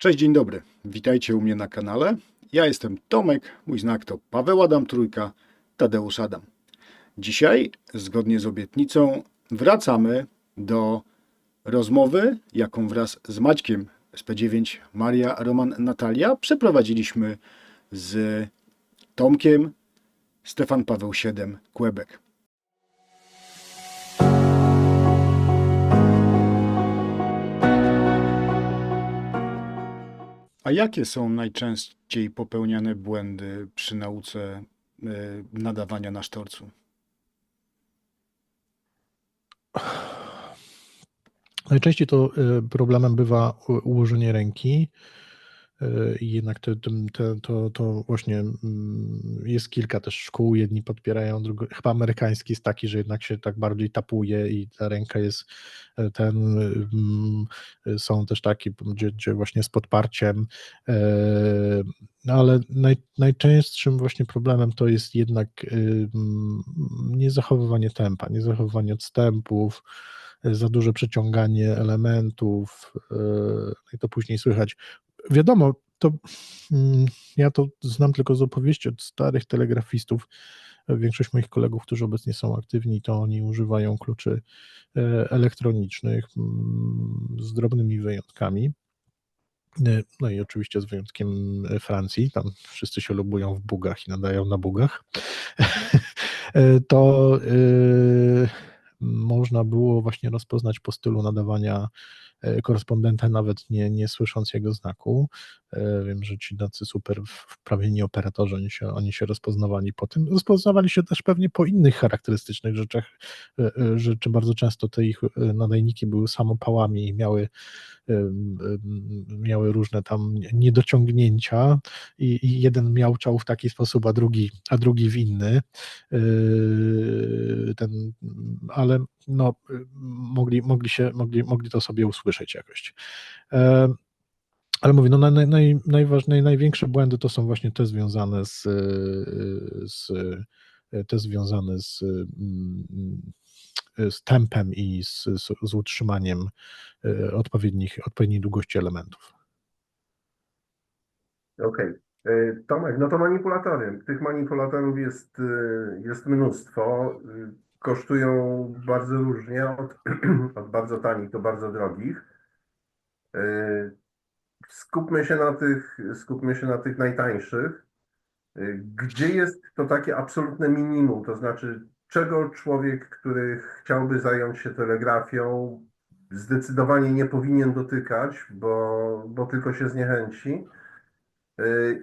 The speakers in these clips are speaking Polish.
Cześć, dzień dobry. Witajcie u mnie na kanale. Ja jestem Tomek, mój znak to Paweł Adam Trójka, Tadeusz Adam. Dzisiaj, zgodnie z obietnicą, wracamy do rozmowy, jaką wraz z Maćkiem z P9 Maria Roman Natalia przeprowadziliśmy z Tomkiem Stefan Paweł 7 Quebec. A jakie są najczęściej popełniane błędy przy nauce nadawania na sztorcu? Najczęściej to problemem bywa ułożenie ręki i jednak to właśnie jest kilka też szkół, jedni podpierają, chyba amerykański jest taki, że jednak się tak bardziej tapuje i ta ręka jest są też takie, gdzie właśnie z podparciem, ale najczęstszym właśnie problemem to jest jednak niezachowywanie tempa, niezachowywanie odstępów, za duże przeciąganie elementów i to później słychać. Wiadomo, to ja to znam tylko z opowieści od starych telegrafistów. Większość moich kolegów, którzy obecnie są aktywni, to oni używają kluczy elektronicznych z drobnymi wyjątkami. No i oczywiście z wyjątkiem Francji, tam wszyscy się lubują w bugach i nadają na bugach. To można było właśnie rozpoznać po stylu nadawania korespondenta, nawet nie słysząc jego znaku. Wiem, że ci tacy super wprawieni operatorzy, oni się rozpoznawali po tym. Rozpoznawali się też pewnie po innych charakterystycznych rzeczach, rzeczy. Bardzo często te ich nadajniki były samopałami i miały różne tam niedociągnięcia i jeden miauczał w taki sposób, a drugi w inny. Ale no, mogli to sobie usłyszeć jakoś. Ale mówię, no największe błędy to są właśnie te związane z tempem i z utrzymaniem odpowiedniej długości elementów. Okej. Tomek, no to manipulatory. Tych manipulatorów jest mnóstwo. Kosztują bardzo różnie, od bardzo tanich do bardzo drogich. Skupmy się na tych najtańszych. Gdzie jest to takie absolutne minimum? To znaczy, czego człowiek, który chciałby zająć się telegrafią, zdecydowanie nie powinien dotykać, bo tylko się zniechęci.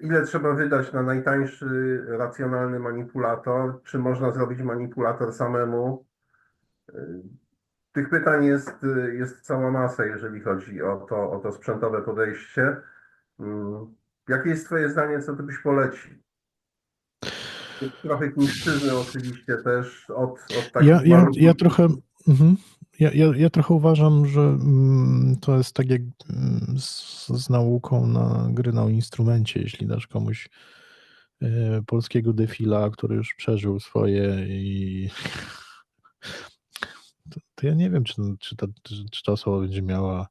Ile trzeba wydać na najtańszy, racjonalny manipulator? Czy można zrobić manipulator samemu? Tych pytań jest cała masa, jeżeli chodzi o to sprzętowe podejście. Jakie jest twoje zdanie, co ty byś polecił? Jest trochę chińszczyzny oczywiście też od takich ja trochę... Ja trochę uważam, że to jest tak jak z nauką na gry na instrumencie. Jeśli dasz komuś polskiego defila, który już przeżył swoje i to ja nie wiem, czy ta osoba będzie miała,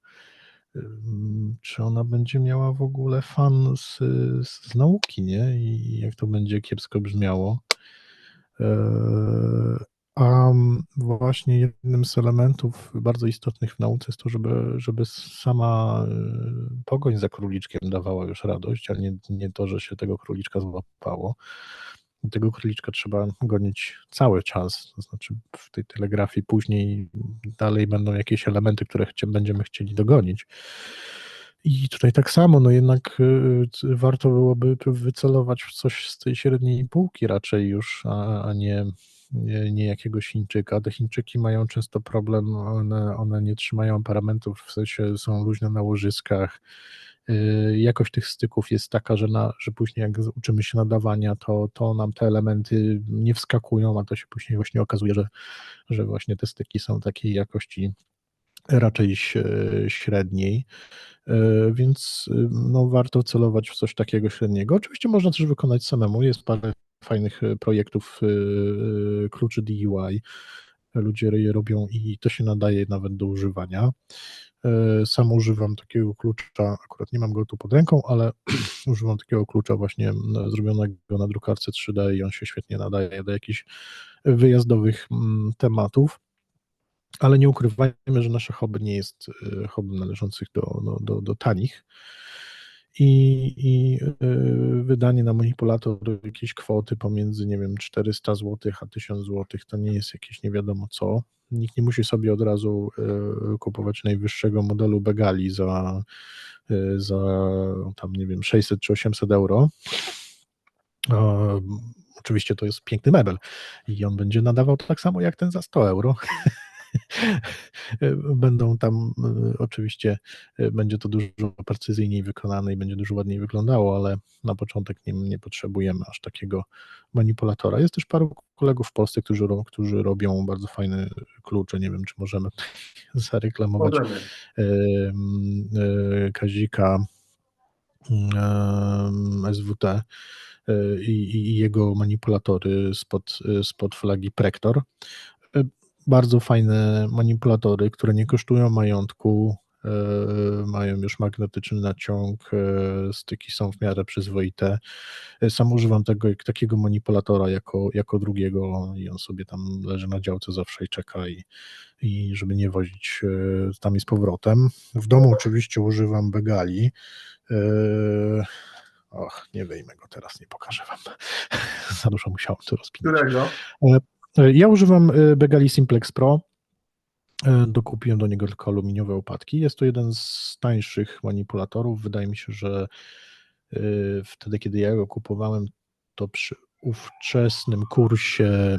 czy ona będzie miała w ogóle fan z nauki, nie? I jak to będzie kiepsko brzmiało. A właśnie jednym z elementów bardzo istotnych w nauce jest to, żeby sama pogoń za króliczkiem dawała już radość, a nie to, że się tego króliczka złapało. Tego króliczka trzeba gonić cały czas, to znaczy w tej telegrafii później dalej będą jakieś elementy, które będziemy chcieli dogonić. I tutaj tak samo, no jednak warto byłoby wycelować w coś z tej średniej półki raczej już, a nie jakiegoś Chińczyka. Te Chińczyki mają często problem, one nie trzymają parametrów, w sensie są luźne na łożyskach. Jakość tych styków jest taka, że później jak uczymy się nadawania, to nam te elementy nie wskakują, a to się później właśnie okazuje, że właśnie te styki są takiej jakości raczej średniej, więc no, warto celować w coś takiego średniego. Oczywiście można też wykonać samemu, jest parę fajnych projektów kluczy DIY, ludzie je robią i to się nadaje nawet do używania. Sam używam takiego klucza, akurat nie mam go tu pod ręką, ale używam takiego klucza właśnie zrobionego na drukarce 3D i on się świetnie nadaje do jakichś wyjazdowych tematów. Ale nie ukrywajmy, że nasze hobby nie jest hobby należących do tanich i wydanie na manipulator jakiejś kwoty pomiędzy, nie wiem, 400 zł a 1000 zł to nie jest jakieś nie wiadomo co. Nikt nie musi sobie od razu kupować najwyższego modelu Begali za tam, nie wiem, 600 czy 800 euro. Oczywiście to jest piękny mebel i on będzie nadawał tak samo jak ten za 100 euro. Będą tam oczywiście, będzie to dużo precyzyjniej wykonane i będzie dużo ładniej wyglądało, ale na początek nie potrzebujemy aż takiego manipulatora. Jest też paru kolegów w Polsce, którzy robią bardzo fajne klucze. Nie wiem, czy możemy zareklamować Możemy. Kazika SWT i jego manipulatory spod flagi Prektor. Bardzo fajne manipulatory, które nie kosztują majątku, mają już magnetyczny naciąg, styki są w miarę przyzwoite. Sam używam takiego manipulatora jako drugiego i on sobie tam leży na działce zawsze i czeka i żeby nie wozić tam i z powrotem. W domu oczywiście używam Begali. Nie wyjmę go teraz, nie pokażę wam. Za dużo musiałem tu rozpinać. Którego? Ja używam Begali Simplex Pro. Dokupiłem do niego tylko aluminiowe opadki. Jest to jeden z tańszych manipulatorów. Wydaje mi się, że wtedy, kiedy ja go kupowałem, to przy ówczesnym kursie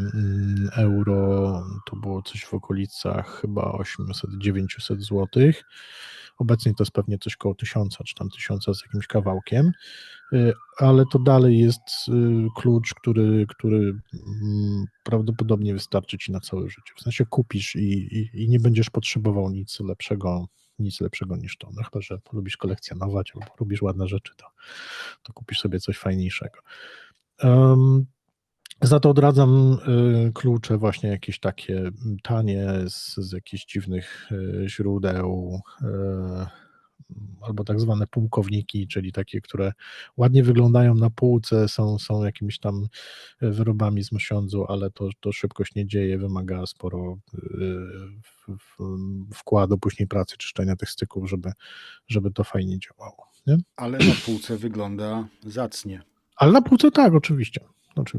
euro to było coś w okolicach chyba 800-900 zł. Obecnie to jest pewnie coś koło 1000 czy tam 1000 z jakimś kawałkiem, ale to dalej jest klucz, który prawdopodobnie wystarczy ci na całe życie. W sensie kupisz i nie będziesz potrzebował nic lepszego niż to. No chyba że lubisz kolekcjonować albo lubisz ładne rzeczy, to kupisz sobie coś fajniejszego. Za to odradzam klucze właśnie jakieś takie tanie z jakichś dziwnych źródeł, albo tak zwane pułkowniki, czyli takie, które ładnie wyglądają na półce, są jakimiś tam wyrobami z mosiądzu, ale to szybko się nie dzieje, wymaga sporo wkładu, później pracy, czyszczenia tych styków, żeby to fajnie działało. Nie? Ale na półce wygląda zacnie. Ale na półce tak, oczywiście.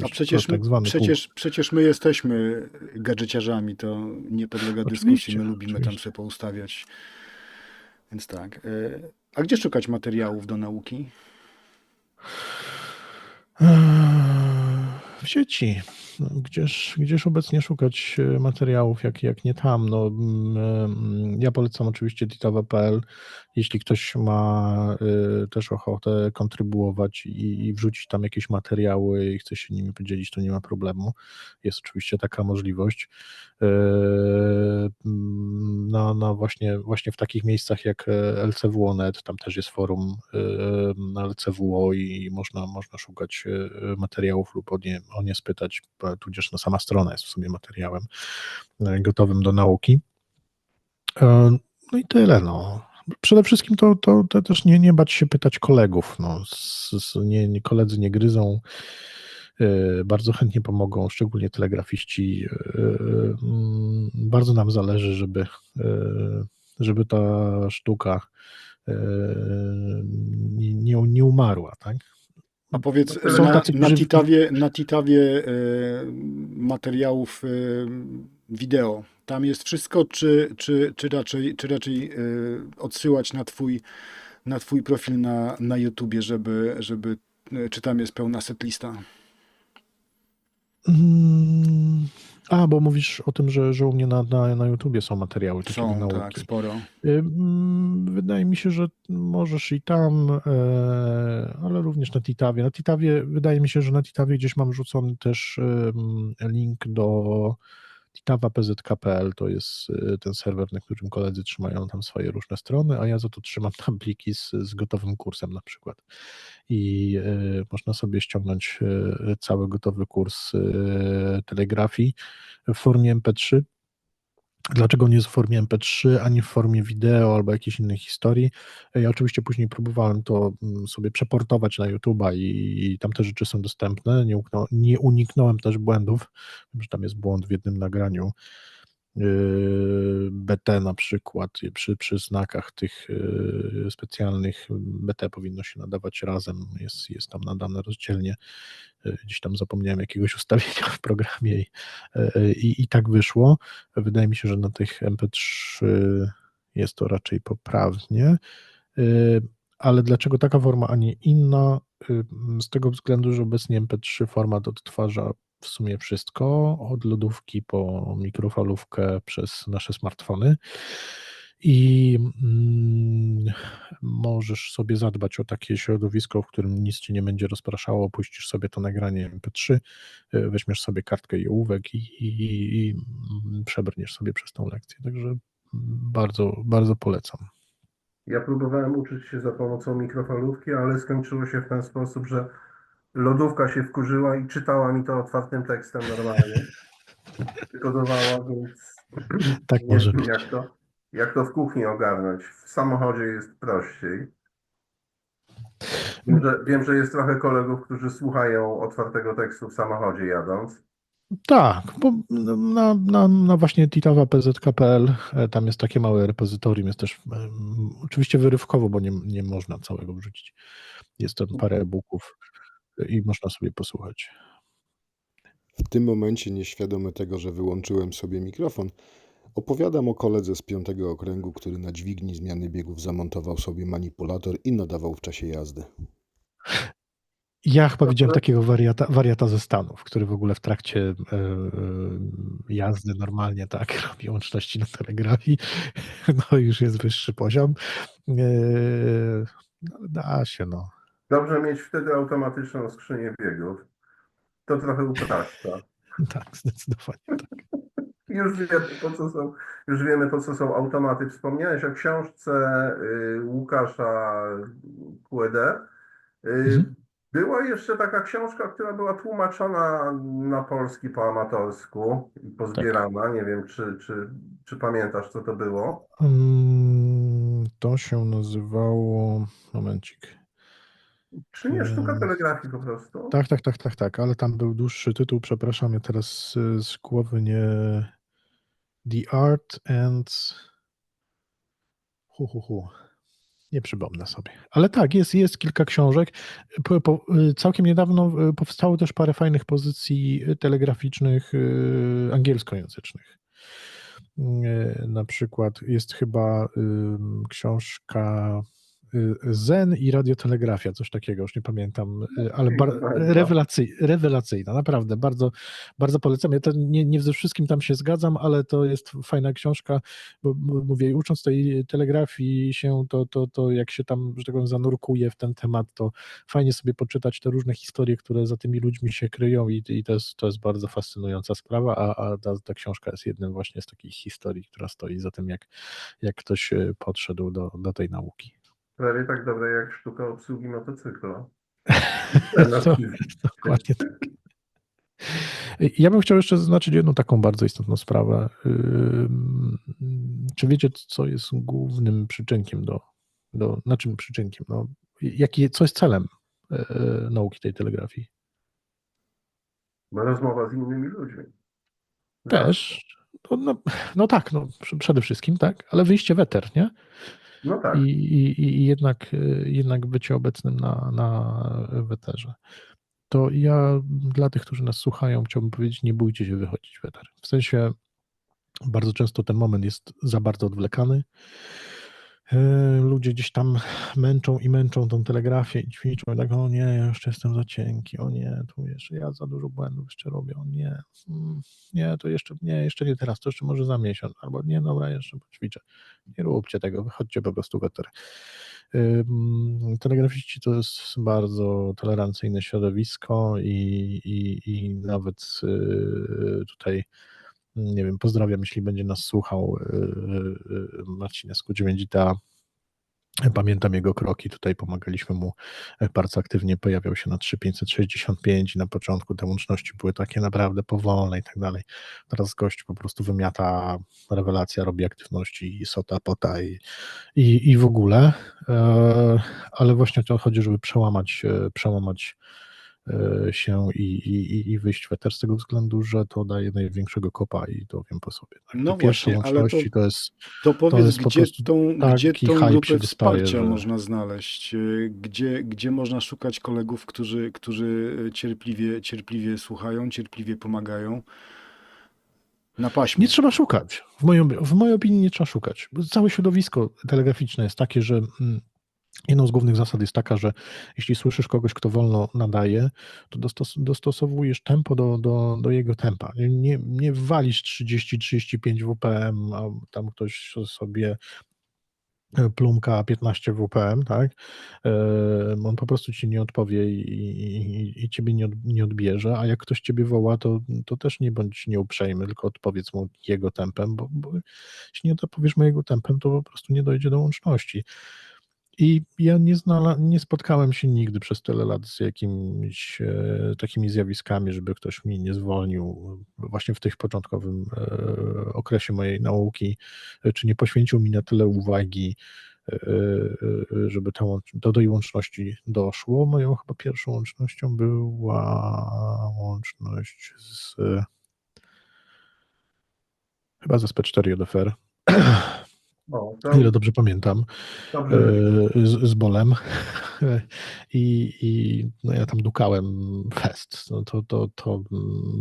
A przecież, to tak zwany przecież my jesteśmy gadżeciarzami, to nie podlega dyskusji, my lubimy tam sobie poustawiać. Więc tak. A gdzie szukać materiałów do nauki? W sieci. Gdzież obecnie szukać materiałów, jak nie tam. No, ja polecam oczywiście titawa.pl. Jeśli ktoś ma też ochotę kontrybuować i wrzucić tam jakieś materiały i chce się nimi podzielić, to nie ma problemu. Jest oczywiście taka możliwość. No właśnie w takich miejscach jak LCWO.net, tam też jest forum na LCWO i można szukać materiałów lub o nie spytać, tudzież sama strona jest w sumie materiałem gotowym do nauki. No i tyle. No. Przede wszystkim to też nie bać się pytać kolegów. No. Koledzy nie gryzą, bardzo chętnie pomogą, szczególnie telegrafiści. Bardzo nam zależy, żeby ta sztuka nie umarła, tak? A powiedz, na Titawie materiałów wideo, tam jest wszystko, czy raczej odsyłać na twój profil na YouTubie, żeby czy tam jest pełna setlista? Bo mówisz o tym, że u mnie na YouTubie są materiały takie do nauki. Tak, sporo. Wydaje mi się, że możesz i tam, ale również na Titawie. Na Titawie, wydaje mi się, że na Titawie gdzieś mam wrzucony też link do titawa.pzk.pl, to jest ten serwer, na którym koledzy trzymają tam swoje różne strony, a ja za to trzymam tam pliki z gotowym kursem na przykład. I można sobie ściągnąć cały gotowy kurs telegrafii w formie MP3 Dlaczego nie jest w formie MP3, ani w formie wideo albo jakiejś innej historii? Ja oczywiście później próbowałem to sobie przeportować na YouTube'a i tam te rzeczy są dostępne. Nie uniknąłem też błędów, wiem, że tam jest błąd w jednym nagraniu. BT na przykład, przy znakach tych specjalnych BT powinno się nadawać razem, jest tam nadane rozdzielnie. Gdzieś tam zapomniałem jakiegoś ustawienia w programie i tak wyszło. Wydaje mi się, że na tych MP3 jest to raczej poprawnie. Ale dlaczego taka forma, a nie inna? Z tego względu, że obecnie MP3 format odtwarza w sumie wszystko, od lodówki po mikrofalówkę przez nasze smartfony i możesz sobie zadbać o takie środowisko, w którym nic ci nie będzie rozpraszało, puścisz sobie to nagranie MP3, weźmiesz sobie kartkę i ołówek i przebrniesz sobie przez tą lekcję, także bardzo, bardzo polecam. Ja próbowałem uczyć się za pomocą mikrofalówki, ale skończyło się w ten sposób, że lodówka się wkurzyła i czytała mi to otwartym tekstem normalnie. Kodowała, więc Tak nie może wiem, być. jak to w kuchni ogarnąć. W samochodzie jest prościej. Wiem, że jest trochę kolegów, którzy słuchają otwartego tekstu w samochodzie jadąc. Tak, bo na właśnie titawa.pzk.pl tam jest takie małe repozytorium, jest też oczywiście wyrywkowo, bo nie można całego wrzucić. Jest tam parę e-booków i można sobie posłuchać. W tym momencie, nieświadomy tego, że wyłączyłem sobie mikrofon, opowiadam o koledze z 5. okręgu, który na dźwigni zmiany biegów zamontował sobie manipulator i nadawał w czasie jazdy. Ja chyba widziałem takiego wariata ze Stanów, który w ogóle w trakcie jazdy normalnie tak robi łączności na telegrafii. No już jest wyższy poziom. No, da się, no. Dobrze mieć wtedy automatyczną skrzynię biegów. To trochę upraszcza. Tak, zdecydowanie tak. Już wiemy, po co są automaty. Wspomniałeś o książce Łukasza Kłedę. Mhm. Była jeszcze taka książka, która była tłumaczona na polski po amatorsku i Tak. pozbierana. Nie wiem, czy pamiętasz, co to było? To się nazywało. Momencik. Czy nie sztuka telegrafii po prostu? Tak, ale tam był dłuższy tytuł, przepraszam, ja teraz z głowy nie. The Art and. Nie przypomnę sobie. Ale tak, jest kilka książek. Całkiem niedawno powstało też parę fajnych pozycji telegraficznych angielskojęzycznych. Na przykład jest chyba książka Zen i radiotelegrafia, coś takiego, już nie pamiętam, ale rewelacyjna, naprawdę, bardzo, bardzo polecam. Ja to nie ze wszystkim tam się zgadzam, ale to jest fajna książka, bo mówię, ucząc tej telegrafii się, to jak się tam, że tak powiem, zanurkuje w ten temat, to fajnie sobie poczytać te różne historie, które za tymi ludźmi się kryją i to jest bardzo fascynująca sprawa, a ta książka jest jednym właśnie z takich historii, która stoi za tym, jak ktoś podszedł do tej nauki. Prawie tak dobre jak sztuka obsługi motocykla. To jest dokładnie tak. Ja bym chciał jeszcze zaznaczyć jedną taką bardzo istotną sprawę. Czy wiecie, co jest głównym przyczynkiem na czym przyczynkiem? No, co jest celem nauki tej telegrafii? Bo rozmowa z innymi ludźmi. Też. No tak, przede wszystkim, tak, ale wyjście w eter, nie? No tak. I jednak bycie obecnym na weterze. To ja dla tych, którzy nas słuchają, chciałbym powiedzieć, nie bójcie się wychodzić w eter. W sensie bardzo często ten moment jest za bardzo odwlekany. Ludzie gdzieś tam męczą tą telegrafię i ćwiczą i tak, o nie, ja jeszcze jestem za cienki, o nie, tu jeszcze ja za dużo błędów jeszcze robię, o nie, nie, to jeszcze nie teraz, to jeszcze może za miesiąc, albo nie, dobra, jeszcze poćwiczę. Nie róbcie tego, wychodźcie po prostu w eter. Telegrafiści to jest bardzo tolerancyjne środowisko i nawet tutaj, nie wiem, pozdrawiam, jeśli będzie nas słuchał Marcin Esku 9 ta Pamiętam jego kroki, tutaj pomagaliśmy mu bardzo aktywnie, pojawiał się na 3565 i na początku te łączności były takie naprawdę powolne i tak dalej. Teraz gość po prostu wymiata, rewelacja, robi aktywności i sota, pota i w ogóle, ale właśnie o to chodzi, żeby przełamać się i wyjść w eter z tego względu, że to daje największego kopa i to wiem po sobie. Tak? Te No pierwsze właśnie, ale łączności to to powiedz, jest po prostu gdzie taki tą hype się grupę wystaje, wsparcia że można znaleźć? Gdzie można szukać kolegów, którzy cierpliwie słuchają, cierpliwie pomagają? Na nie paśmie. trzeba szukać. W mojej opinii nie trzeba szukać. Bo całe środowisko telegraficzne jest takie, że jedną z głównych zasad jest taka, że jeśli słyszysz kogoś, kto wolno nadaje, to dostosowujesz tempo do jego tempa. Nie walisz 30-35 WPM, a tam ktoś sobie plumka 15 WPM, tak? On po prostu ci nie odpowie i ciebie nie odbierze, a jak ktoś ciebie woła, to też nie bądź nieuprzejmy, tylko odpowiedz mu jego tempem, bo jeśli nie odpowiesz mu jego tempem, to po prostu nie dojdzie do łączności. I ja nie spotkałem się nigdy przez tyle lat z jakimiś takimi zjawiskami, żeby ktoś mnie nie zwolnił właśnie w tym początkowym okresie mojej nauki, czy nie poświęcił mi na tyle uwagi, żeby do tej łączności doszło. Moją chyba pierwszą łącznością była łączność chyba z SP4 JFR, O, o ile to dobrze pamiętam, dobrze wyliczyłem. z bolem. No ja tam dukałem fest. No to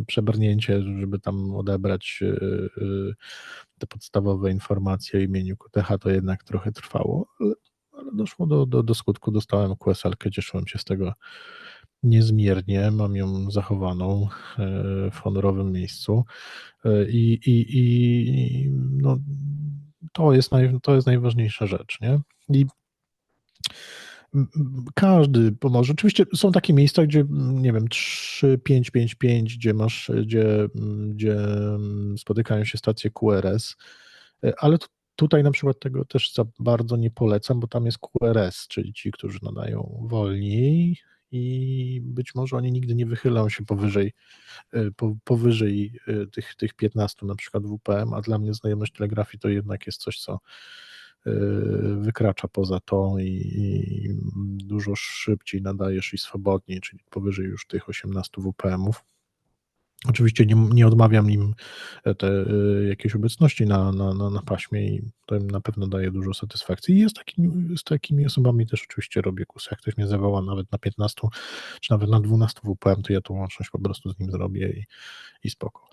przebrnięcie, żeby tam odebrać te podstawowe informacje o imieniu QTH, to jednak trochę trwało, ale doszło do skutku. Dostałem QSL-kę, cieszyłem się z tego niezmiernie. Mam ją zachowaną w honorowym miejscu. No, to jest najważniejsza rzecz, nie? I każdy pomoże. Oczywiście są takie miejsca, gdzie, nie wiem, 3-5-5-5, gdzie spotykają się stacje QRS, ale tutaj na przykład tego też za bardzo nie polecam, bo tam jest QRS, czyli ci, którzy nadają wolniej i być może oni nigdy nie wychylą się powyżej tych 15 na przykład WPM, a dla mnie znajomość telegrafii to jednak jest coś, co wykracza poza to i dużo szybciej nadajesz i swobodniej, czyli powyżej już tych 18 WPM-ów. Oczywiście nie odmawiam im jakiejś obecności na paśmie i to im na pewno daje dużo satysfakcji. I z takimi osobami też oczywiście robię kursy. Jak ktoś mnie zawoła nawet na 15 czy nawet na 12 WPM, to ja tą łączność po prostu z nim zrobię i spoko.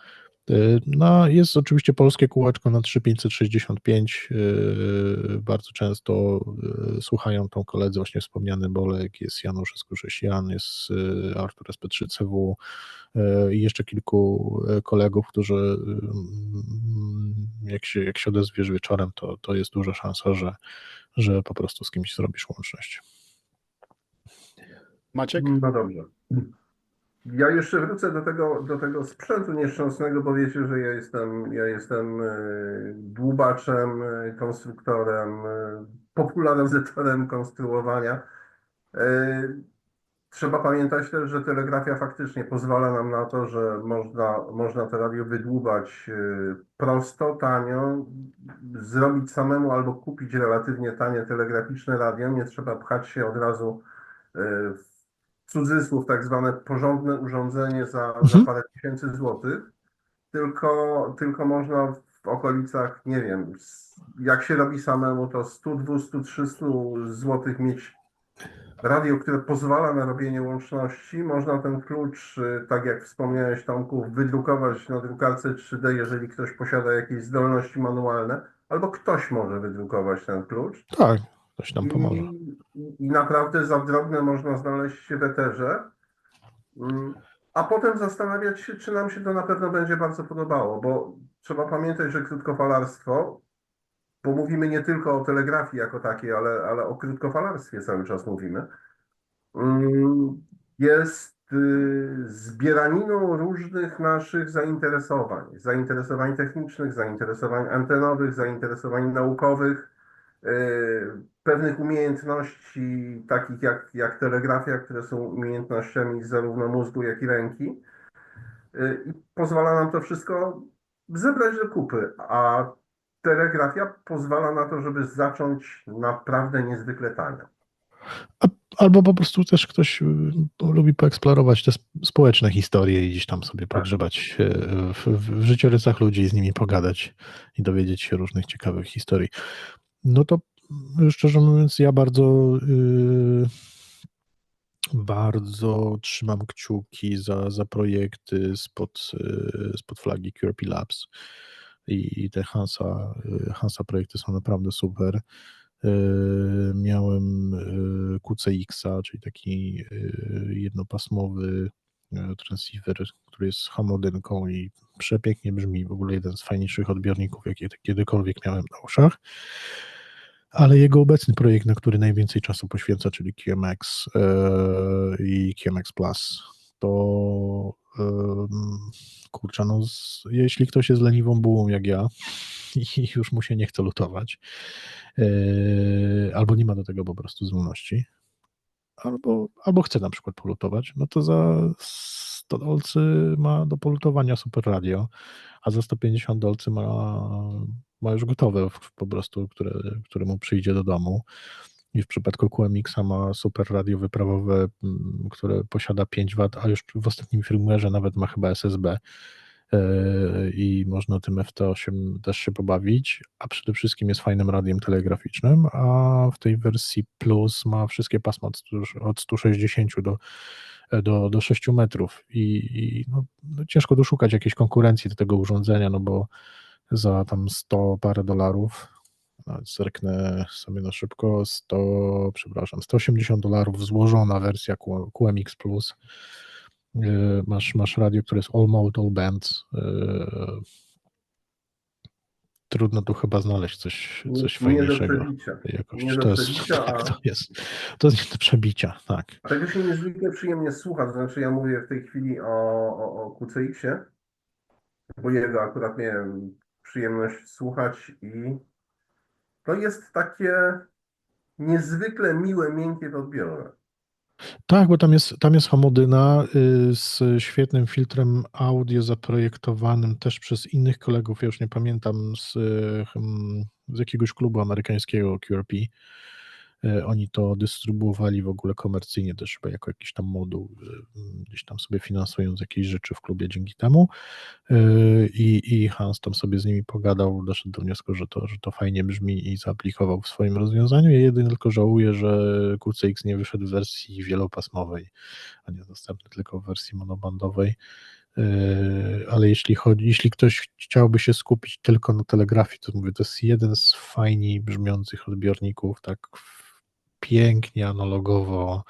No, jest oczywiście polskie kółeczko na 3565. Bardzo często słuchają tą koledzy właśnie wspomniany Bolek, jest Janusz Skórzesian, jest Artur SP3CW i jeszcze kilku kolegów, którzy jak się odezwiesz wieczorem, to jest duża szansa, że po prostu z kimś zrobisz łączność. Maciek? No dobrze. Ja jeszcze wrócę do tego sprzętu nieszczęsnego, bo wiecie, że ja jestem dłubaczem, konstruktorem, popularyzatorem konstruowania. Trzeba pamiętać też, że telegrafia faktycznie pozwala nam na to, że można to radio wydłubać prosto, tanio, zrobić samemu albo kupić relatywnie tanie telegraficzne radio. Nie trzeba pchać się od razu w cudzysłów tak zwane porządne urządzenie za parę tysięcy złotych, tylko można w okolicach, nie wiem, jak się robi samemu, to 100, 200, 300 złotych mieć radio, które pozwala na robienie łączności. Można ten klucz, tak jak wspomniałeś, Tomku, wydrukować na drukarce 3D, jeżeli ktoś posiada jakieś zdolności manualne, albo ktoś może wydrukować ten klucz. Tak, ktoś nam I, pomoże. i naprawdę za drobne można znaleźć się w eterze. A potem zastanawiać się, czy nam się to na pewno będzie bardzo podobało, bo trzeba pamiętać, że krótkofalarstwo, bo mówimy nie tylko o telegrafii jako takiej, ale o krótkofalarstwie cały czas mówimy, jest zbieraniną różnych naszych zainteresowań. Zainteresowań technicznych, zainteresowań antenowych, zainteresowań naukowych. pewnych umiejętności, takich jak telegrafia, które są umiejętnościami zarówno mózgu, jak i ręki. I pozwala nam to wszystko zebrać do kupy, a telegrafia pozwala na to, żeby zacząć naprawdę niezwykle tanio. Albo po prostu też ktoś lubi poeksplorować te społeczne historie i gdzieś tam sobie Tak. pogrzebać w życiorysach ludzi i z nimi pogadać i dowiedzieć się różnych ciekawych historii. No to szczerze mówiąc, ja bardzo trzymam kciuki za projekty spod flagi QRP Labs i te Hansa projekty są naprawdę super. Miałem QCX-a, czyli taki jednopasmowy transceiver, który jest hamodynką i przepięknie brzmi, w ogóle jeden z fajniejszych odbiorników, jakie kiedykolwiek miałem na uszach. Ale jego obecny projekt, na który najwięcej czasu poświęca, czyli QMX i QMX Plus, to kurczę, no jeśli ktoś jest leniwą bułą jak ja i już mu się nie chce lutować, albo nie ma do tego po prostu zdolności, albo chce na przykład polutować, no to za 100 dolcy ma do polutowania super radio, a za 150 dolcy ma już gotowe po prostu, które mu przyjdzie do domu. I w przypadku QMX-a ma super radio wyprawowe, które posiada 5 W, a już w ostatnim firmware'ze nawet ma chyba SSB i można tym FT8 też się pobawić, a przede wszystkim jest fajnym radiem telegraficznym, a w tej wersji Plus ma wszystkie pasma od 160 do 6 metrów i no ciężko doszukać jakiejś konkurencji do tego urządzenia, no bo za tam 100 parę dolarów, zerknę sobie na szybko, 180 dolarów złożona wersja QMX Plus. Masz radio, które jest all mode, all bands. Trudno tu chyba znaleźć coś Nie do fajniejszego. przebicia. Jakoś. Nie do To jest, przebicia, tak, a to jest nie do przebicia, tak. tego się niezwykle przyjemnie słucha. To znaczy, ja mówię w tej chwili o QCX-ie, bo jego akurat miałem przyjemność słuchać i to jest takie niezwykle miłe, miękkie w odbiorze. Tak, bo tam jest homodyna z świetnym filtrem audio zaprojektowanym też przez innych kolegów, ja już nie pamiętam, z jakiegoś klubu amerykańskiego QRP. Oni to dystrybuowali w ogóle komercyjnie też chyba jako jakiś tam moduł, gdzieś tam sobie finansując jakieś rzeczy w klubie dzięki temu. I Hans tam sobie z nimi pogadał, doszedł do wniosku, że to fajnie brzmi i zaaplikował w swoim rozwiązaniu. Ja jedynie tylko żałuję, że QCX nie wyszedł w wersji wielopasmowej, a nie dostępny tylko w wersji monobandowej. Ale jeśli ktoś chciałby się skupić tylko na telegrafii, to mówię, to jest jeden z fajniej brzmiących odbiorników, tak pięknie, analogowo,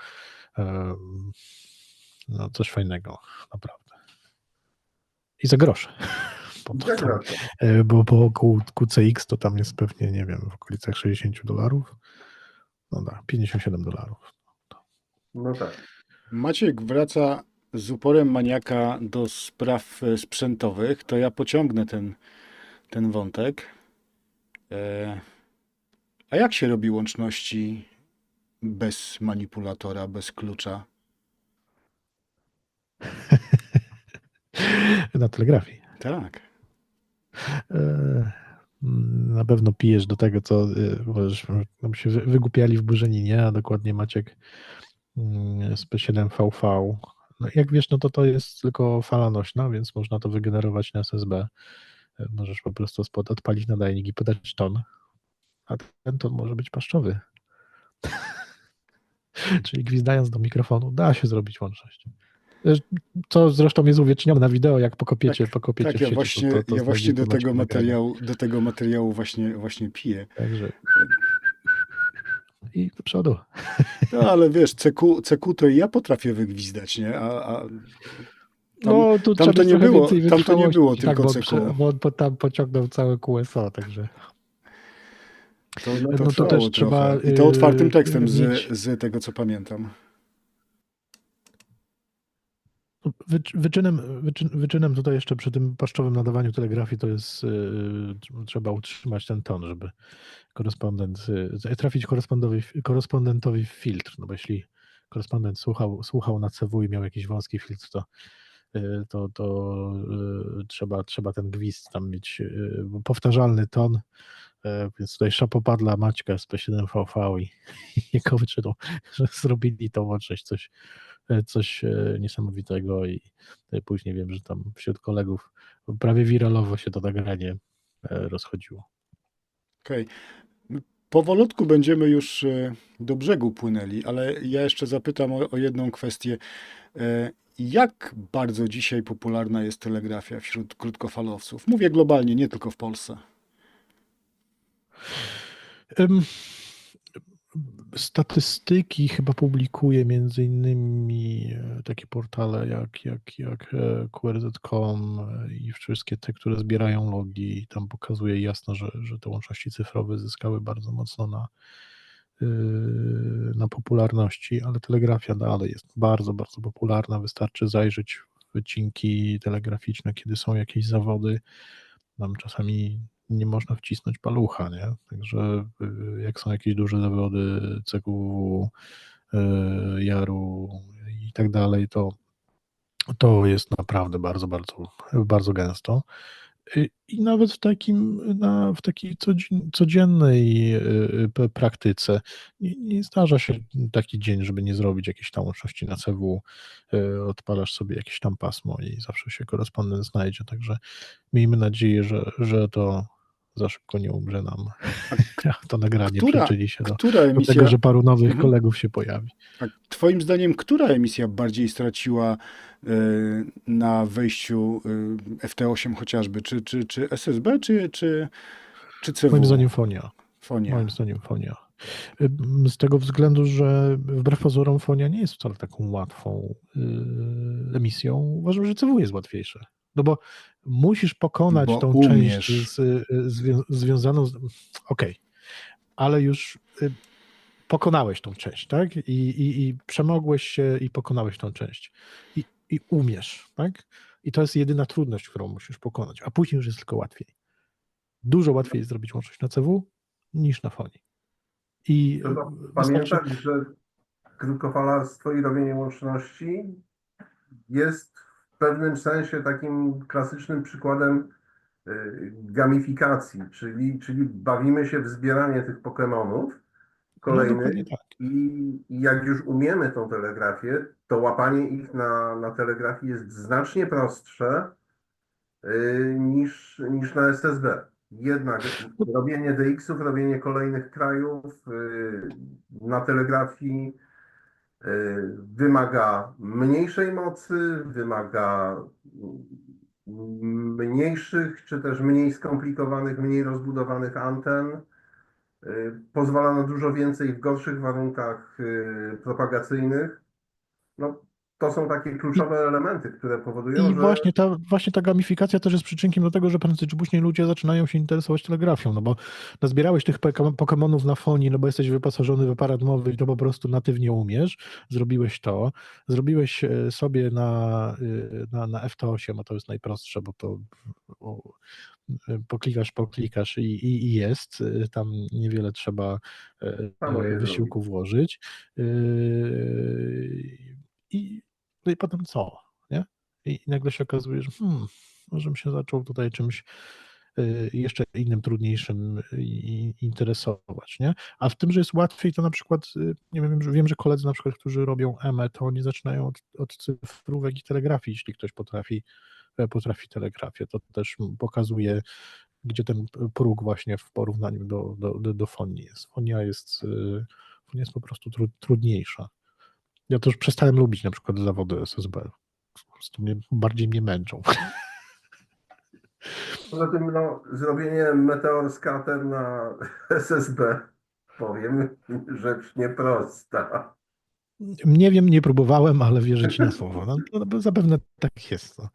no coś fajnego, naprawdę. I za grosze. Bo QCX to tam jest pewnie, nie wiem, w okolicach 60 dolarów. No tak, 57 dolarów. No tak. Maciek wraca z uporem maniaka do spraw sprzętowych, to ja pociągnę ten wątek. A jak się robi łączności bez manipulatora, bez klucza? Na telegrafii. Tak. Na pewno pijesz do tego, co tam się wygłupiali w Burzeninie, a dokładnie Maciek z P7VV. No jak wiesz, no to jest tylko fala nośna, więc można to wygenerować na SSB. Możesz po prostu odpalić nadajnik i podać ton, a ten ton może być paszczowy. Czyli gwizdając do mikrofonu da się zrobić łączność. Co zresztą jest uwiecznione na wideo, jak pokopiecie Tak, w sieci. ja właśnie do znajdziecie tego materiału właśnie piję. Także i do przodu. No ale wiesz, CQ to i ja potrafię wygwizdać, nie? No, tu tam to nie było, tylko tak, CQ. bo tam pociągnął całe QSO, także. To to trwało też trochę. trzeba, I to otwartym tekstem mieć... z tego, co pamiętam. Wyczynem tutaj jeszcze przy tym paszczowym nadawaniu telegrafii to jest, trzeba utrzymać ten ton, żeby trafić korespondentowi w filtr, no bo jeśli korespondent słuchał na CW i miał jakiś wąski filtr, to trzeba ten gwizd tam mieć, powtarzalny ton, więc tutaj szapoba dla Maćka z P7VV i jego wyczynu, że zrobili tą łączność coś niesamowitego i później wiem, że tam wśród kolegów prawie wiralowo się to nagranie rozchodziło. Okej. Powolutku będziemy już do brzegu płynęli, ale ja jeszcze zapytam o jedną kwestię. Jak bardzo dzisiaj popularna jest telegrafia wśród krótkofalowców? Mówię globalnie, nie tylko w Polsce. Statystyki chyba publikuje między innymi takie portale jak QRZ.com i wszystkie te, które zbierają logi. Tam pokazuje jasno, że te łączności cyfrowe zyskały bardzo mocno na popularności, ale telegrafia dalej jest bardzo, bardzo popularna. Wystarczy zajrzeć w wycinki telegraficzne, kiedy są jakieś zawody. Tam czasami nie można wcisnąć palucha, nie? Także jak są jakieś duże zawody CQW, Jaru i tak dalej, to jest naprawdę bardzo, bardzo, bardzo gęsto. I nawet w takiej codziennej praktyce nie zdarza się taki dzień, żeby nie zrobić jakiejś tam łączności na CW, odpalasz sobie jakieś tam pasmo i zawsze się korespondent znajdzie, także miejmy nadzieję, że to za szybko nie umrze nam. To nagranie przyczyni się do tego, że paru nowych kolegów się pojawi. A twoim zdaniem, która emisja bardziej straciła na wejściu FT8 chociażby? Czy SSB, czy CW? Moim zdaniem Fonia. Fonia. Moim zdaniem Fonia. Z tego względu, że wbrew pozorom Fonia nie jest wcale taką łatwą emisją. Uważam, że CW jest łatwiejsze. No bo musisz pokonać tą część związaną z... Okej, ale już pokonałeś tą część, tak? I przemogłeś się i pokonałeś tą część. I umiesz, tak? I to jest jedyna trudność, którą musisz pokonać, a później już jest tylko łatwiej. Dużo łatwiej jest zrobić łączność na CW niż na Fonii. I trzeba pamiętać, że krótkofalarstwo i robienie łączności jest w pewnym sensie takim klasycznym przykładem gamifikacji, czyli bawimy się w zbieranie tych Pokemonów kolejnych i jak już umiemy tą telegrafię, to łapanie ich na telegrafii jest znacznie prostsze niż na SSB. Jednak robienie DX-ów, robienie kolejnych krajów na telegrafii wymaga mniejszej mocy, wymaga mniejszych, czy też mniej skomplikowanych, mniej rozbudowanych anten. Pozwala na dużo więcej w gorszych warunkach propagacyjnych. No, to są takie kluczowe elementy, które powodują, że... Właśnie ta gamifikacja też jest przyczynkiem do tego, że prędzej czy później ludzie zaczynają się interesować telegrafią, no bo nazbierałeś tych Pokemonów na Fonii, no bo jesteś wyposażony w aparat mowy i to po prostu natywnie umiesz, zrobiłeś sobie na FT8, a to jest najprostsze, bo to poklikasz i jest, tam niewiele trzeba wysiłku włożyć. No i potem co, nie? I nagle się okazuje, że może bym się zaczął tutaj czymś jeszcze innym, trudniejszym interesować, nie? A w tym, że jest łatwiej, to na przykład, nie wiem, że koledzy na przykład, którzy robią EME, to oni zaczynają od cyfrówek i telegrafii, jeśli ktoś potrafi telegrafię. To też pokazuje, gdzie ten próg właśnie w porównaniu do Fonii jest. Fonia jest po prostu trudniejsza. Ja też przestałem lubić na przykład zawody SSB. Po prostu bardziej mnie męczą. Poza tym zrobienie Meteor Scatter na SSB, powiem, rzecz nieprosta. Nie wiem, nie próbowałem, ale wierzę ci na słowo. No, zapewne tak jest. No.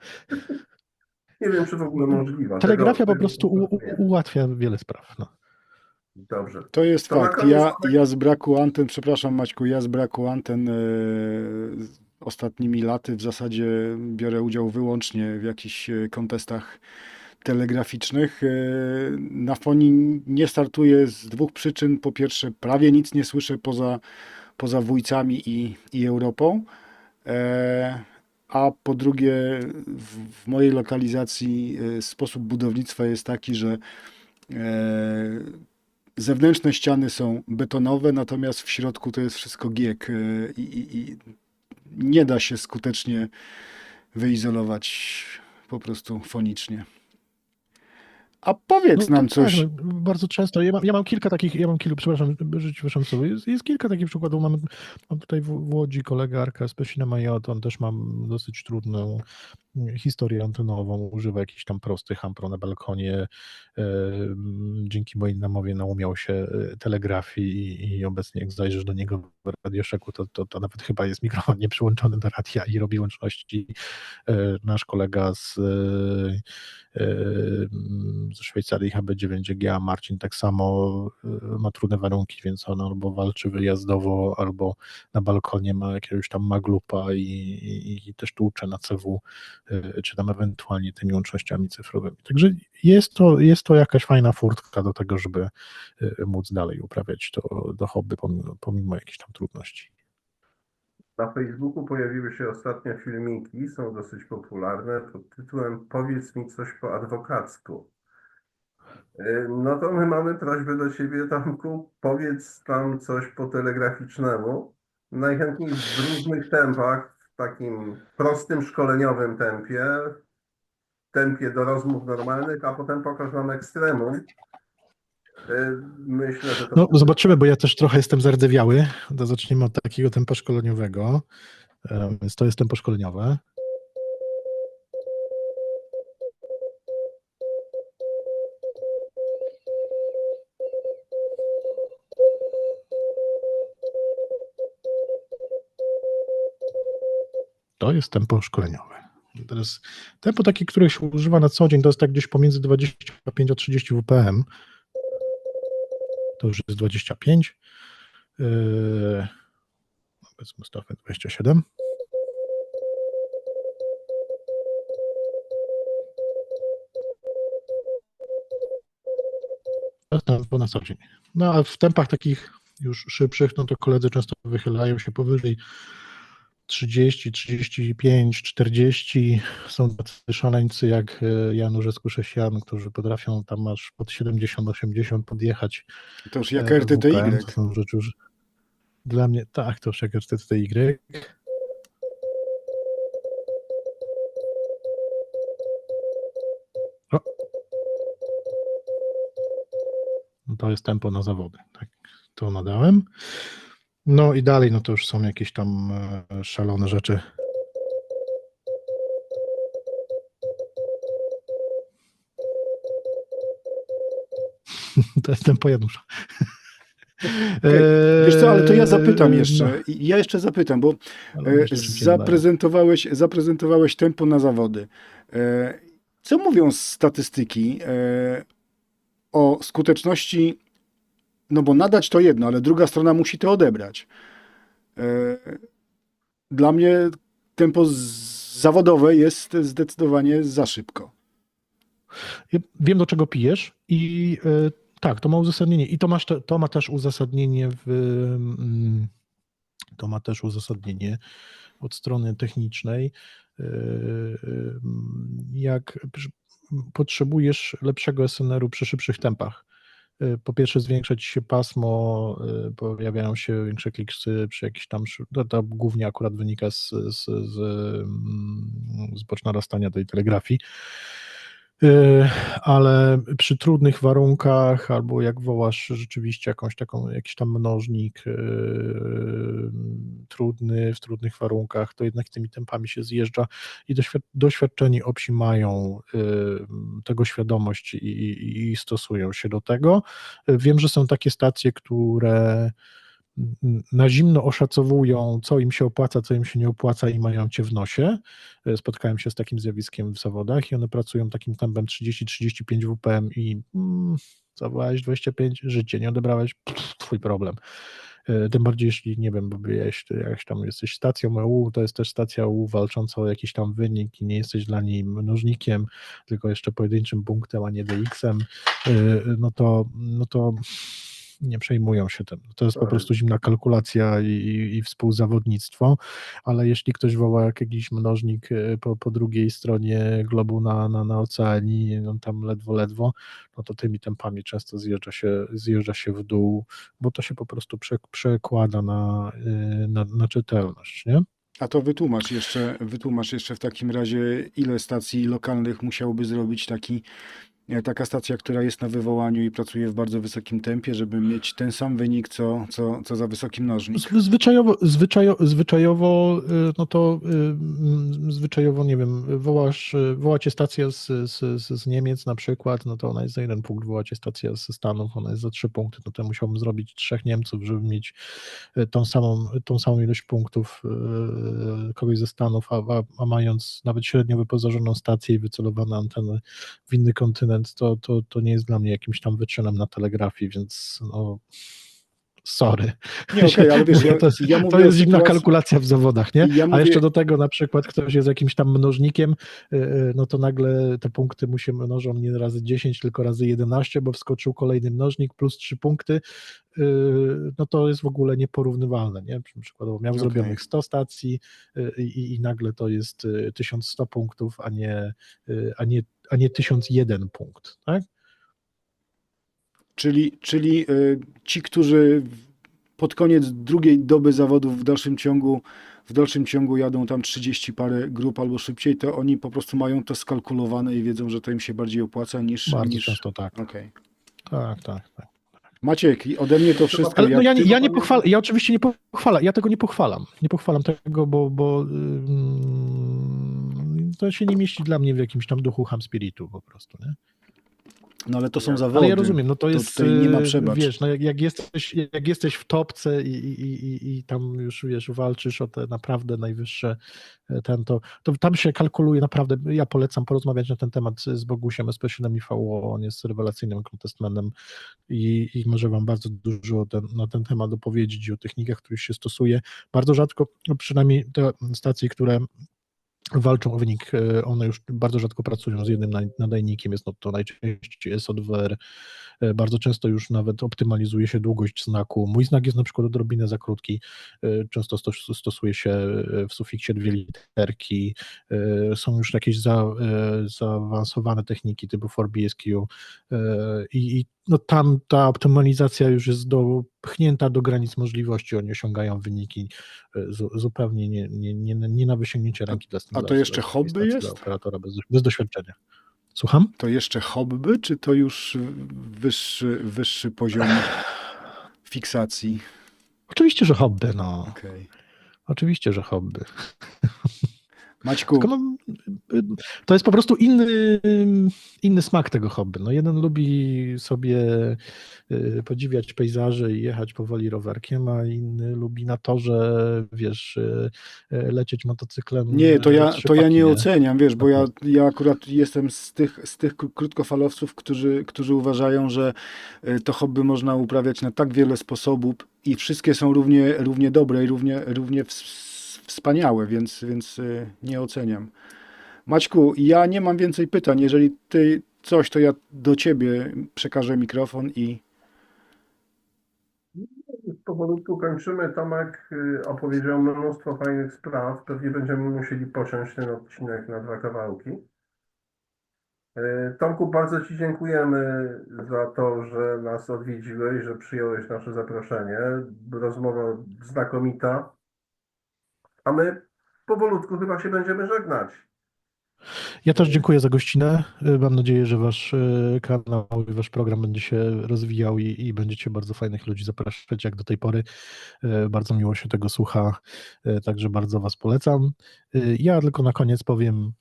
Nie wiem, czy w ogóle możliwe. Telegrafia po prostu ułatwia wiele spraw. No. Dobrze. To jest fakt. Ja z braku anten, przepraszam Maćku, ja z braku anten ostatnimi laty w zasadzie biorę udział wyłącznie w jakichś kontestach telegraficznych. Na fonii nie startuję z dwóch przyczyn. Po pierwsze, prawie nic nie słyszę poza Wujcami i Europą. A po drugie, w mojej lokalizacji sposób budownictwa jest taki, że zewnętrzne ściany są betonowe, natomiast w środku to jest wszystko GIEK i nie da się skutecznie wyizolować po prostu fonicznie. A powiedz nam coś. Tak, no, bardzo często. Ja mam kilka takich, przepraszam, że ci wyszłam sobie. Jest kilka takich przykładów. Mam tutaj w Łodzi kolegę Arka z Pesina Majot, on też ma dosyć trudną historię antenową, używa jakichś tam prostych ampro na balkonie. Dzięki mojej namowie naumiał się telegrafii i obecnie jak zajrzysz do niego w radioszeku, to nawet chyba jest mikrofon nieprzyłączony do radia i robi łączności. Nasz kolega ze Szwajcarii HB9GA, Marcin tak samo ma trudne warunki, więc on albo walczy wyjazdowo, albo na balkonie ma jakiegoś tam maglupa i też tłucze na CW, czy tam ewentualnie tymi łącznościami cyfrowymi. Także jest to jakaś fajna furtka do tego, żeby móc dalej uprawiać to hobby pomimo jakichś tam trudności. Na Facebooku pojawiły się ostatnio filmiki, są dosyć popularne, pod tytułem "Powiedz mi coś po adwokacku". No to my mamy prośbę do Ciebie, Tomku, powiedz tam coś po telegraficznemu. Najchętniej w różnych tempach, w takim prostym, szkoleniowym tempie do rozmów normalnych, a potem pokaż nam ekstremum. Myślę, że to... No zobaczymy, bo ja też trochę jestem zardzewiały. To zaczniemy od takiego tempa szkoleniowego. Więc to jest tempo szkoleniowe. To jest tempo szkoleniowe. Teraz tempo takie, które się używa na co dzień, to jest tak gdzieś pomiędzy 25 a 30 WPM. To już jest 25. Powiedzmy stawę 27. To jest tempo na co dzień. No a w tempach takich już szybszych, no to koledzy często wychylają się powyżej 30, 35, 40. Są tacy szaleńcy jak Janusz Eskuszesian, którzy potrafią tam aż pod 70, 80 podjechać. To już jak RTTY. To są rzeczy już dla mnie, tak, to już jak RTTY. O. No to jest tempo na zawody. Tak, to nadałem. No i dalej, no to już są jakieś tam szalone rzeczy. To jest tempo Janusza. Okay. Wiesz co, ale to ja zapytam jeszcze. No. Ja jeszcze zapytam, bo zaprezentowałeś tempo na zawody. Co mówią statystyki o skuteczności? No bo nadać to jedno, ale druga strona musi to odebrać. Dla mnie tempo zawodowe jest zdecydowanie za szybko. Ja wiem, do czego pijesz i tak, to ma uzasadnienie. I to ma też uzasadnienie to ma też uzasadnienie od strony technicznej. Jak potrzebujesz lepszego SNR-u przy szybszych tempach. Po pierwsze zwiększać się pasmo, pojawiają się większe kliksy przy jakichś tam, to głównie akurat wynika z narastania tej telegrafii, ale przy trudnych warunkach albo jak wołasz rzeczywiście jakiś tam mnożnik trudny, w trudnych warunkach, to jednak tymi tempami się zjeżdża i doświadczeni obsi mają tego świadomość i stosują się do tego. Wiem, że są takie stacje, które na zimno oszacowują, co im się opłaca, co im się nie opłaca i mają cię w nosie. Spotkałem się z takim zjawiskiem w zawodach i one pracują takim tempem 30-35 WPM i zawołałeś 25, życie, nie odebrałeś, twój problem. Tym bardziej, jeśli, nie wiem, bo jak tam jesteś stacją EU, to jest też stacja EU walcząca o jakiś tam wynik i nie jesteś dla niej mnożnikiem, tylko jeszcze pojedynczym punktem, a nie DX-em, no to nie przejmują się tym. To jest po prostu zimna kalkulacja i współzawodnictwo, ale jeśli ktoś woła jakiś mnożnik po drugiej stronie globu na oceanii, no tam ledwo, no to tymi tempami często zjeżdża się w dół, bo to się po prostu przekłada na czytelność, nie? A to wytłumacz jeszcze w takim razie, ile stacji lokalnych musiałoby zrobić taka stacja, która jest na wywołaniu i pracuje w bardzo wysokim tempie, żeby mieć ten sam wynik, co za wysoki mnożnik. Zwyczajowo, no to zwyczajowo, nie wiem, wołacie stację z Niemiec na przykład, no to ona jest za 1 punkt, wołacie stację ze Stanów, ona jest za 3 punkty, no to musiałbym zrobić 3 Niemców, żeby mieć tą samą ilość punktów kogoś ze Stanów, a mając nawet średnio wyposażoną stację i wycelowane anteny w inny kontynent, to nie jest dla mnie jakimś tam wyczynem na telegrafii, więc no sorry. Nie, okej, ale wiesz, ja mówię to jest o zimna sytuacji- kalkulacja w zawodach, nie? Ja A mówię- jeszcze do tego na przykład ktoś jest jakimś tam mnożnikiem, no to nagle te punkty mu się mnożą nie razy 10, tylko razy 11, bo wskoczył kolejny mnożnik plus 3 punkty, no to jest w ogóle nieporównywalne, nie? Przykładowo miał Okej. zrobionych 100 stacji i nagle to jest 1100 punktów, a nie 1001 punkt, tak? Czyli ci, którzy pod koniec drugiej doby zawodów w dalszym ciągu jadą tam 30 parę grup albo szybciej, to oni po prostu mają to skalkulowane i wiedzą, że to im się bardziej opłaca niż... Bardzo często tak. Okej. Tak. Maciek, i ode mnie to wszystko. Ale no Jak ty- ja nie pochwalam, ja oczywiście nie pochwalam, ja tego nie pochwalam. Nie pochwalam tego, bo to się nie mieści dla mnie w jakimś tam duchu ham spiritu po prostu, nie? No ale to są zawody. Ale ja rozumiem, no to jest, tutaj nie ma przebacz. wiesz, no jak jesteś w topce i tam już, wiesz, walczysz o te naprawdę najwyższe, to tam się kalkuluje naprawdę, ja polecam porozmawiać na ten temat z Bogusiem SP7IVO, on jest rewelacyjnym contestmanem i może wam bardzo dużo na ten temat opowiedzieć i o technikach, których się stosuje. Bardzo rzadko, no przynajmniej te stacje, które walczą o wynik, one już bardzo rzadko pracują z jednym nadajnikiem, jest to najczęściej SODWR, bardzo często już nawet optymalizuje się długość znaku. Mój znak jest na przykład odrobinę za krótki, często stosuje się w sufiksie 2 literki, są już jakieś zaawansowane techniki typu 4BSQ i no tam ta optymalizacja już jest dopchnięta do granic możliwości, oni osiągają wyniki zupełnie nie na wysięgnięcie ręki dla A to jeszcze hobby jest? Dla operatora bez doświadczenia. Słucham? To jeszcze hobby, czy to już wyższy poziom fiksacji? Oczywiście, że hobby, no. Okej. Oczywiście, że hobby. Maćku, Tylko no, to jest po prostu inny smak tego hobby. No, jeden lubi sobie podziwiać pejzaże i jechać powoli rowerkiem, a inny lubi na torze, wiesz, lecieć motocyklem. nie, to ja trzypaki, nie oceniam, wiesz, bo Tak. ja akurat jestem z tych krótkofalowców, którzy uważają, że to hobby można uprawiać na tak wiele sposobów i wszystkie są równie dobre i równie wspaniałe, więc nie oceniam. Maćku, ja nie mam więcej pytań. Jeżeli ty coś, to ja do ciebie przekażę mikrofon i Powolutku kończymy. Tomek opowiedział mnóstwo fajnych spraw. Pewnie będziemy musieli pociąć ten odcinek na 2 kawałki. Tomku, bardzo ci dziękujemy za to, że nas odwiedziłeś, że przyjąłeś nasze zaproszenie. Rozmowa znakomita. A my powolutku chyba się będziemy żegnać. Ja też dziękuję za gościnę. Mam nadzieję, że wasz kanał i wasz program będzie się rozwijał i będziecie bardzo fajnych ludzi zapraszać, jak do tej pory. Bardzo miło się tego słucha, także bardzo was polecam. Ja tylko na koniec powiem,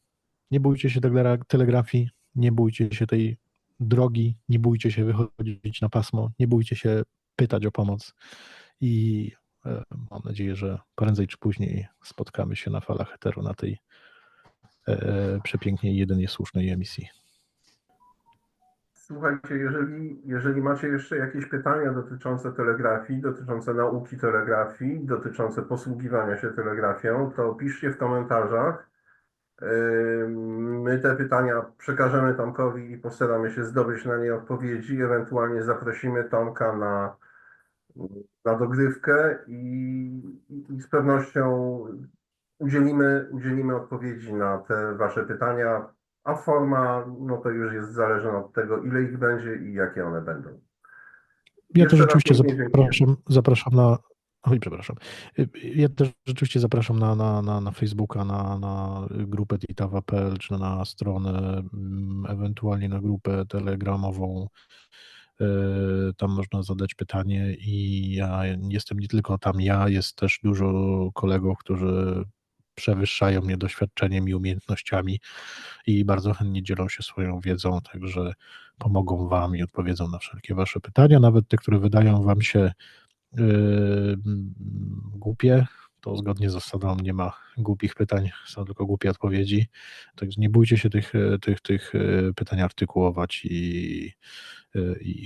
nie bójcie się telegrafii, nie bójcie się tej drogi, nie bójcie się wychodzić na pasmo, nie bójcie się pytać o pomoc i mam nadzieję, że prędzej czy później spotkamy się na falach eteru na tej przepięknej, jedynie słusznej emisji. Słuchajcie, jeżeli macie jeszcze jakieś pytania dotyczące telegrafii, dotyczące nauki telegrafii, dotyczące posługiwania się telegrafią, to piszcie w komentarzach. My te pytania przekażemy Tomkowi i postaramy się zdobyć na nie odpowiedzi. Ewentualnie zaprosimy Tomka na dogrywkę i z pewnością udzielimy odpowiedzi na te Wasze pytania, a forma, no to już jest zależna od tego, ile ich będzie i jakie one będą. Ja Jeszcze też raz rzeczywiście pięknie dziękuję. zapraszam na. Oj, przepraszam. Ja też rzeczywiście zapraszam na Facebooka, na grupę titawa.pl, czy na stronę, ewentualnie na grupę telegramową. Tam można zadać pytanie i ja jestem nie tylko tam jest też dużo kolegów, którzy przewyższają mnie doświadczeniem i umiejętnościami i bardzo chętnie dzielą się swoją wiedzą, także pomogą Wam i odpowiedzą na wszelkie Wasze pytania, nawet te, które wydają Wam się głupie, to zgodnie z zasadą nie ma głupich pytań, są tylko głupie odpowiedzi, także nie bójcie się tych pytań artykułować i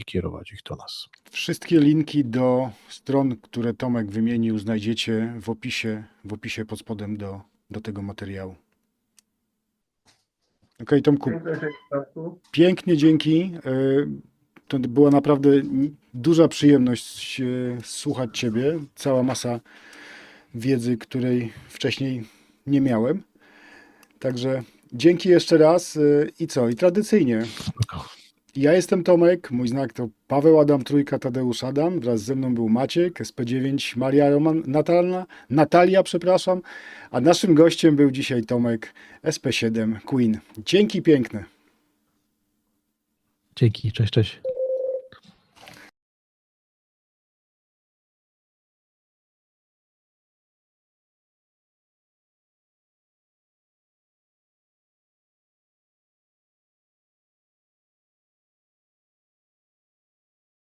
kierować ich do nas. Wszystkie linki do stron, które Tomek wymienił, znajdziecie w opisie pod spodem do tego materiału. Okej, Tomku, Dziękuję, Tomku. pięknie dzięki. To była naprawdę duża przyjemność słuchać Ciebie. Cała masa wiedzy, której wcześniej nie miałem. Także dzięki jeszcze raz i co? I tradycyjnie. Ja jestem Tomek, mój znak to Paweł Adam Trójka, Tadeusz Adam, wraz ze mną był Maciek, SP9 Maria Roman, Natalia, przepraszam, a naszym gościem był dzisiaj Tomek, SP7 Queen. Dzięki piękne. Dzięki, cześć.